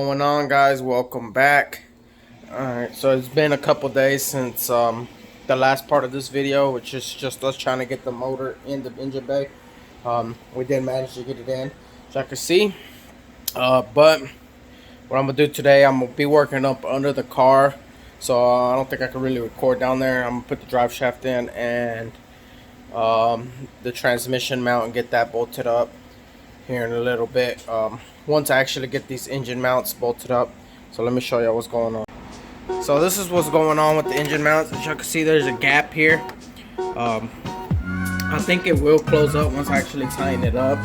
going on, guys? Welcome back. Alright, so it's been a couple days since the last part of this video, which is just us trying to get the motor in the engine bay. We did manage to get it in, so I can see. But what I'm gonna do today, I'm gonna be working up under the car, so I don't think I can really record down there. I'm gonna put the drive shaft in and the transmission mount and get that bolted up here in a little bit. Once I actually get these engine mounts bolted up. So let me show you what's going on. So this is what's going on with the engine mounts. As you can see, there's a gap here. I think it will close up once I actually tighten it up.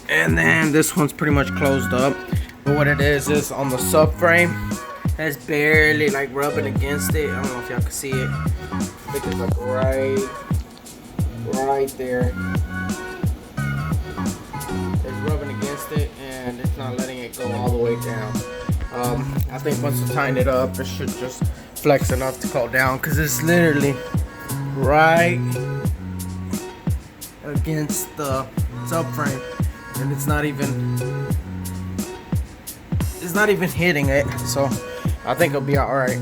And then this one's pretty much closed up. But what it is on the subframe, that's barely like rubbing against it. I don't know if y'all can see it. I think it's like right there. Rubbing against it, and it's not letting it go all the way down. I think once you tighten it up, it should just flex enough to go down, because it's literally right against the subframe, and it's not even hitting it. So I think it'll be all right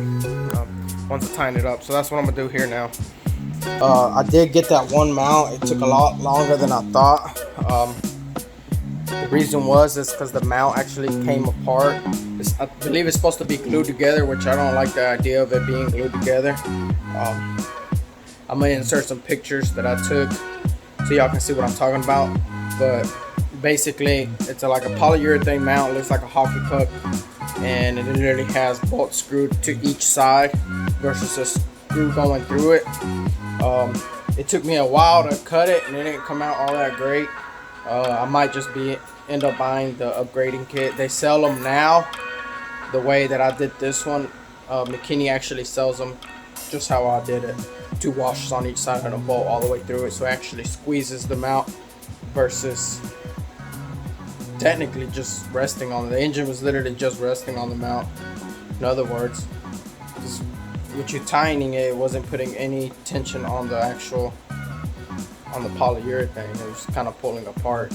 once I tighten it up. So that's what I'm gonna do here now. I did get that one mount. It took a lot longer than I thought. The reason is because the mount actually came apart. I believe it's supposed to be glued together, which I don't like the idea of it being glued together. I'm gonna insert some pictures that I took so y'all can see what I'm talking about. But basically, it's like a polyurethane mount. It looks like a hockey puck, and it literally has bolts screwed to each side versus a screw going through it. It took me a while to cut it, and it didn't come out all that great. I might just end up buying the upgrading kit. They sell them now the way that I did this one. McKinney actually sells them just how I did it. 2 washers on each side and a bolt all the way through it, so it actually squeezes them out versus technically just resting on it. The engine was literally just resting on the mount. In other words, with you tightening it, it wasn't putting any tension on the polyurethane. It was kind of pulling apart.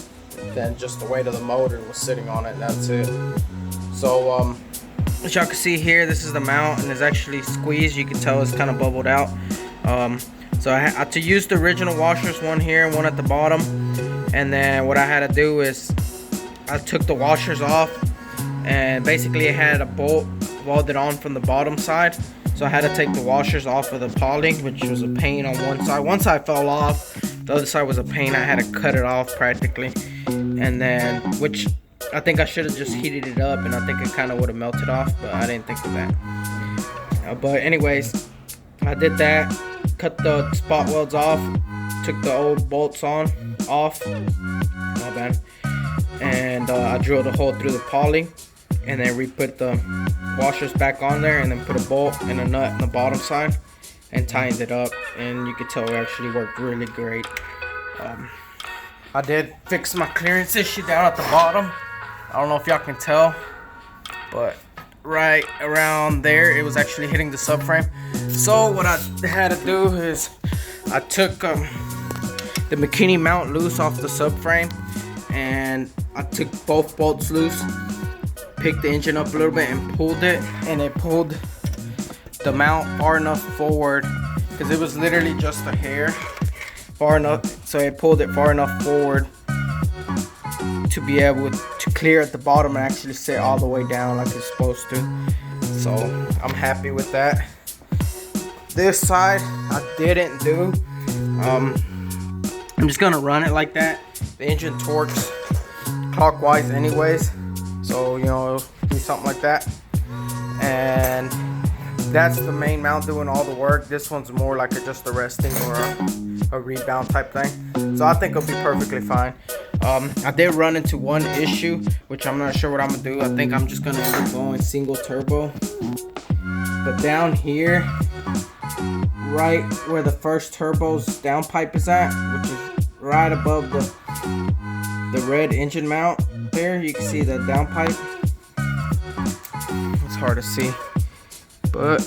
Then just the weight of the motor was sitting on it, and that's it. So as y'all can see here, this is the mount, and it's actually squeezed. You can tell it's kind of bubbled out. So I had to use the original washers, one here and one at the bottom. And then what I had to do is I took the washers off, and basically it had a bolt welded on from the bottom side. So I had to take the washers off of the poly, which was a pain on one side. One side fell off, the other side was a pain. I had to cut it off practically. And then, which I think I should have just heated it up, and I think it kind of would have melted off, but I didn't think of that. But anyways, I did that, cut the spot welds off, took the old bolts off, my bad, and I drilled a hole through the poly, and then re-put the washers back on there, and then put a bolt and a nut on the bottom side and tightened it up, and you could tell it actually worked really great. I did fix my clearance issue down at the bottom. I don't know if y'all can tell, but right around there it was actually hitting the subframe. So what I had to do is I took the McKinney mount loose off the subframe, and I took both bolts loose, picked the engine up a little bit and pulled it, and it pulled the mount far enough forward, because it was literally just a hair far enough, so it pulled it far enough forward to be able to clear at the bottom and actually sit all the way down like it's supposed to. So I'm happy with that. This side I didn't do. I'm just gonna run it like that. The engine torques clockwise anyways, so you know, it'll do something like that. And that's the main mount doing all the work. This one's more like just a resting or a rebound type thing. So I think it'll be perfectly fine. I did run into one issue, which I'm not sure what I'm gonna do. I think I'm just gonna end up going single turbo. But down here, right where the first turbo's downpipe is at, which is right above the red engine mount there, you can see the downpipe. It's hard to see, but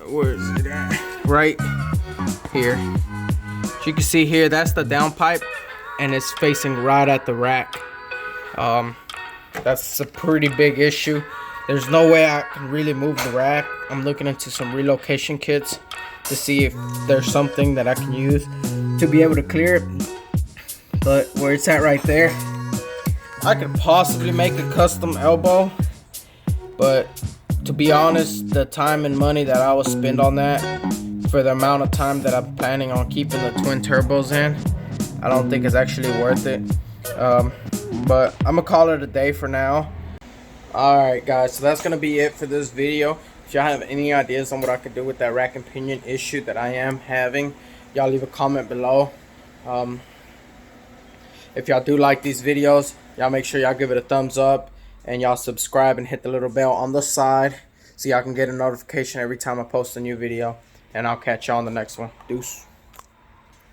where is it at? Right here. So you can see here, that's the downpipe, and it's facing right at the rack. That's a pretty big issue. there's no way I can really move the rack. I'm looking into some relocation kits to see if there's something that I can use to be able to clear it. But where it's at right there, I could possibly make a custom elbow, but to be honest, the time and money that I will spend on that for the amount of time that I'm planning on keeping the twin turbos in, I don't think it's actually worth it. But I'm gonna call it a day for now. Alright guys, so that's gonna be it for this video. If y'all have any ideas on what I could do with that rack and pinion issue that I am having, y'all leave a comment below. If y'all do like these videos, y'all make sure y'all give it a thumbs up and y'all subscribe and hit the little bell on the side so y'all can get a notification every time I post a new video. And I'll catch y'all on the next one. Deuce.